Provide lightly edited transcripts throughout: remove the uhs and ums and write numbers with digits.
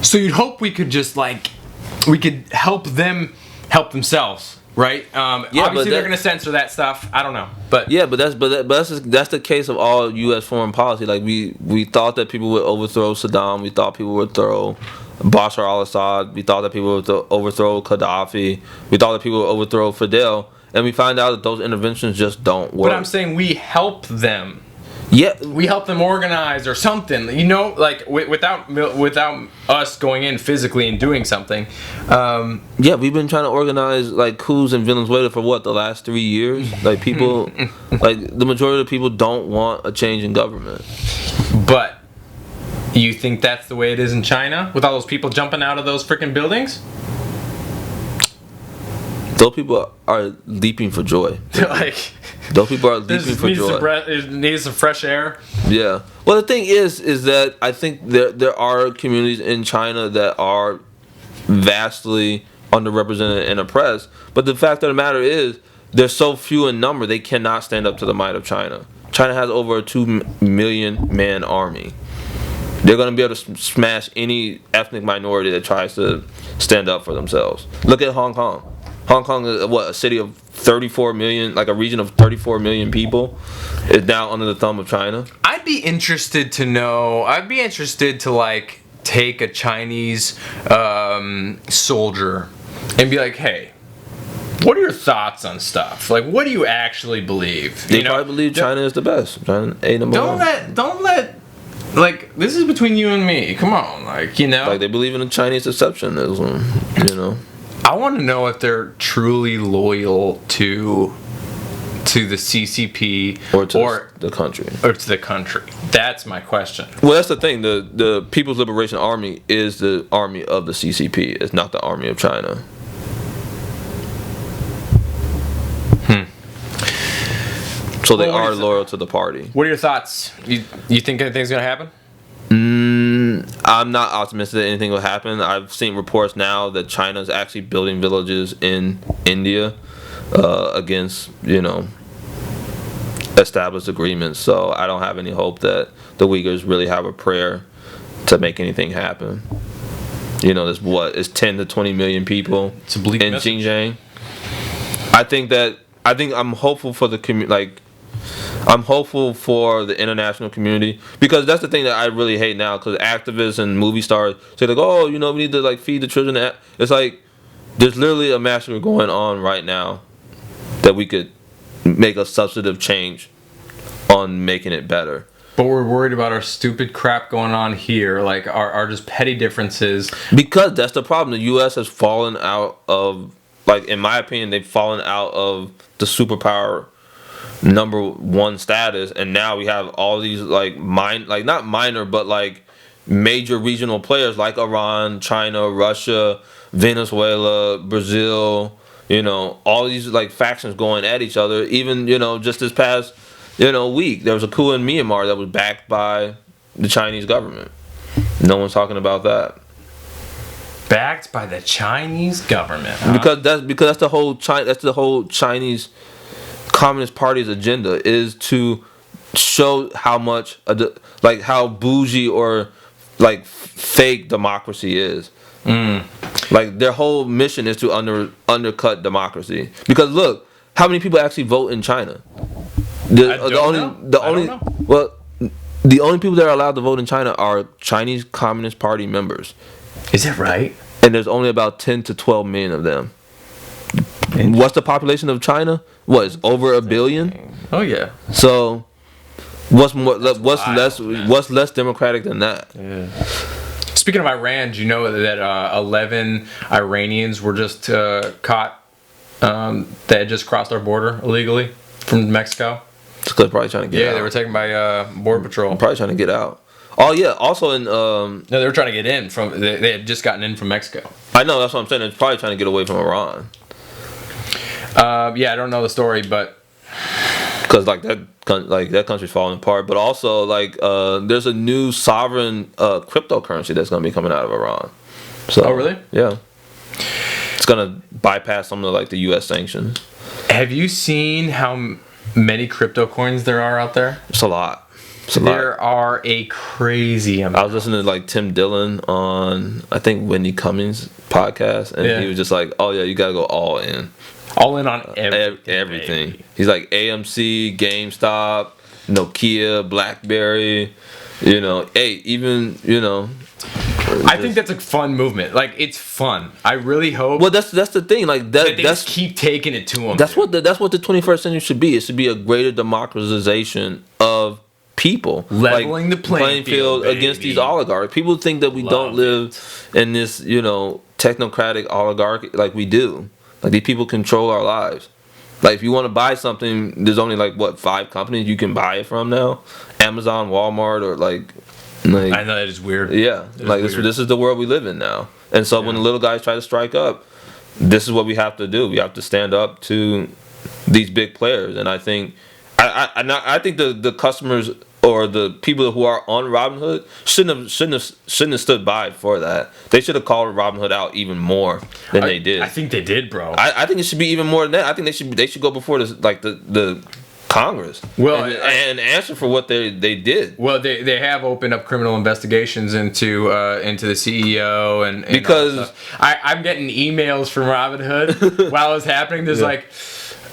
So you'd hope we could just we could help them help themselves, right? Obviously they're gonna censor that stuff. I don't know, but that's the case of all U.S. foreign policy. Like we thought that people would overthrow Saddam. We thought people would throw Bashar al-Assad. We thought that people would overthrow Gaddafi. We thought that people would overthrow Fidel. And we find out that those interventions just don't work. But I'm saying we help them. Yeah, we help them organize or something. Without us going in physically and doing something. Yeah, we've been trying to organize coups in Venezuela for the last 3 years. People, the majority of the people don't want a change in government. But you think that's the way it is in China with all those people jumping out of those freaking buildings? Those people are leaping for joy. Those people are leaping for joy. It needs some fresh air. Yeah. Well, the thing is that I think there are communities in China that are vastly underrepresented and oppressed. But the fact of the matter is, they're so few in number, they cannot stand up to the might of China. China has over a 2 million man army. They're going to be able to smash any ethnic minority that tries to stand up for themselves. Look at Hong Kong. Hong Kong is a city of 34 million, a region of 34 million people, is now under the thumb of China. I'd be interested to know. I'd be interested to take a Chinese soldier and be like, hey, what are your thoughts on stuff? What do you actually believe? They probably believe China is the best. China ain't number one. Don't let. This is between you and me. Come on, they believe in the Chinese exceptionism, I want to know if they're truly loyal to the CCP or the country. Or to the country. That's my question. Well, that's the thing. The People's Liberation Army is the army of the CCP. It's not the army of China. So they are loyal to the party. What are your thoughts? You think anything's going to happen? I'm not optimistic that anything will happen. I've seen reports now that China's actually building villages in India against, established agreements. So I don't have any hope that the Uyghurs really have a prayer to make anything happen. It's 10 to 20 million people in Xinjiang. I think I'm hopeful for the community. I'm hopeful for the international community, because that's the thing that I really hate now, because activists and movie stars say we need to feed the children. It's there's literally a massacre going on right now that we could make a substantive change on making it better. But we're worried about our stupid crap going on here, our just petty differences. Because that's the problem. The U.S. has fallen out of, in my opinion, they've fallen out of the superpower number one status, and now we have all these not minor but major regional players like Iran, China, Russia, Venezuela, Brazil, all these factions going at each other. Even just this past week there was a coup in Myanmar that was backed by the Chinese government. No one's talking about that. Backed by the Chinese government, huh? Because that's the whole Chinese Communist Party's agenda, is to show how much how bougie or fake democracy is. Their whole mission is to undercut democracy. Because look, how many people actually vote in China? The only people that are allowed to vote in China are Chinese Communist Party members. Is that right? And there's only about 10 to 12 million of them. What's the population of China? It's over 1 billion? Oh yeah. So what's less democratic than that? Yeah. Speaking of Iran, do you know that 11 Iranians were just caught that had just crossed our border illegally from Mexico? They're probably trying to get out. Yeah, they were taken by Border Patrol. Probably trying to get out. Oh yeah, also in no, they were trying to get in from. They had just gotten in from Mexico. I know, that's what I'm saying. They're probably trying to get away from Iran. Yeah, I don't know the story, but because that country's falling apart. But also there's a new sovereign cryptocurrency that's going to be coming out of Iran. So, oh really? Yeah. It's going to bypass some of the U.S. sanctions. Have you seen how many crypto coins there are out there? It's a lot. There are a crazy amount. I was listening to like Tim Dillon on I think Wendy Cummings podcast, and he was just like, "Oh yeah, you gotta go all in on everything." Baby. He's like AMC, GameStop, Nokia, BlackBerry. Even I think that's a fun movement. Like, it's fun. I really hope. Well, that's the thing. Like that they just keep taking it to them. That's what the 21st century should be. It should be a greater democratization of people, leveling the playing field against these oligarchs. People think that we don't live in this, technocratic oligarchy like we do. Like, these people control our lives. Like, if you want to buy something, there's only 5 companies you can buy it from now. Amazon, Walmart, or like I know that is weird. Yeah, this is the world we live in now. And so when the little guys try to strike up, this is what we have to do. We have to stand up to these big players. And I think, I think the customers or the people who are on Robinhood shouldn't have stood by for that. They should have called Robinhood out even more than they did. I think they did, bro. I think it should be even more than that. I think they should go before the Congress and answer for what they did. Well, they have opened up criminal investigations into the CEO and because I'm getting emails from Robinhood while it's happening. There's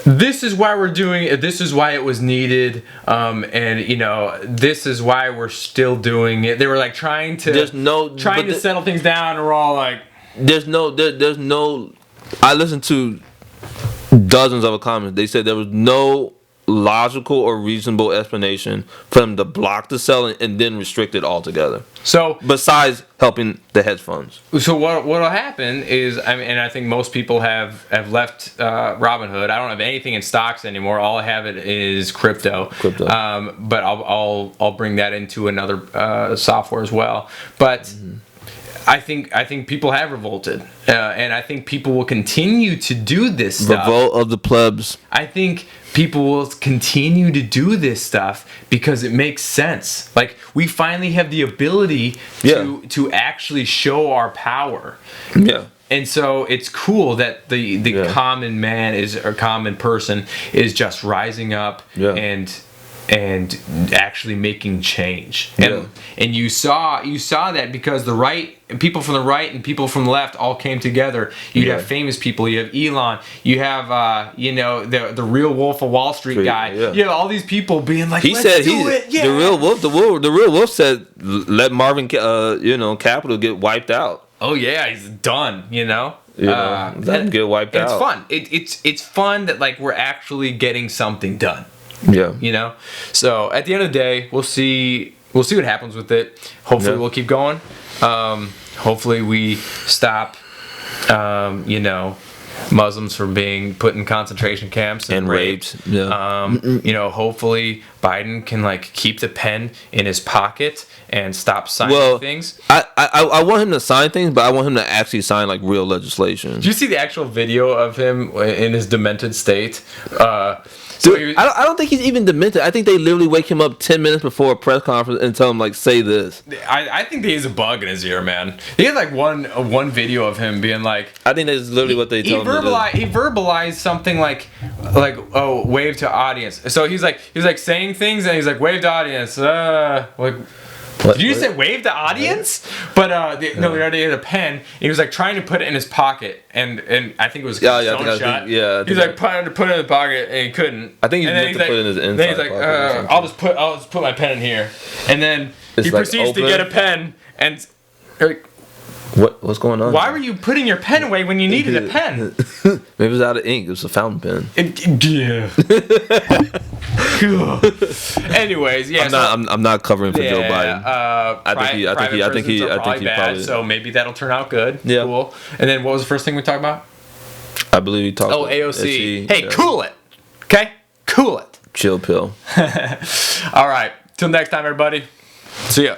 this is why we're doing it. This is why it was needed. And this is why we're still doing it. They were trying to settle things down, and we're all like, there's no. I listened to dozens of comments. They said there was no logical or reasonable explanation for them to block the selling and then restrict it altogether. So besides helping the hedge funds. So what'll happen is, and I think most people have left Robinhood. I don't have anything in stocks anymore. All I have is crypto. But I'll bring that into another software as well. But I think people have revolted, and I think people will continue to do this stuff. Revolt of the plebs. I think people will continue to do this stuff because it makes sense. Like, we finally have the ability to actually show our power. Yeah. And so it's cool that the common man or common person is just rising up and actually making change. And you saw that because the right, people from the right and people from the left all came together. You have famous people. You have Elon. You have the real Wolf of Wall Street guy. You have all these people being like, let's do it. Yeah. The real wolf said, let Marvin Capital get wiped out. Oh yeah, he's done. Let him get wiped out. It's fun. It's fun that we're actually getting something done. Yeah. So at the end of the day, we'll see what happens with it. Hopefully we'll keep going. Hopefully we stop Muslims from being put in concentration camps and raped. Hopefully Biden can keep the pen in his pocket and stop signing things. I want him to sign things, but I want him to actually sign real legislation. Did you see the actual video of him in his demented state? Dude, I don't think he's even demented. I think they literally wake him up 10 minutes before a press conference and tell him say this. I think he has a bug in his ear, man. He had one video of him being I think that's literally what they told him to do. He verbalized something oh, wave to audience. So he's saying things and he's wave to audience. Did you say wave the audience? But no, he already had a pen. He was trying to put it in his pocket, and I think it was shut. He's trying to put it in the pocket, and he couldn't. I think he meant to put it in his inside. Then he's I'll just put my pen in here, and then he proceeds to get a pen and. What's going on? Why were you putting your pen away when you needed a pen? Maybe it was out of ink. It was a fountain pen. Anyways, I'm not covering for Joe Biden. I think he probably. So maybe that'll turn out good. Yeah. Cool. And then what was the first thing we talked about? I believe he talked. Oh, AOC. Hey, cool it. Okay, cool it. Chill pill. All right. Till next time, everybody. See ya.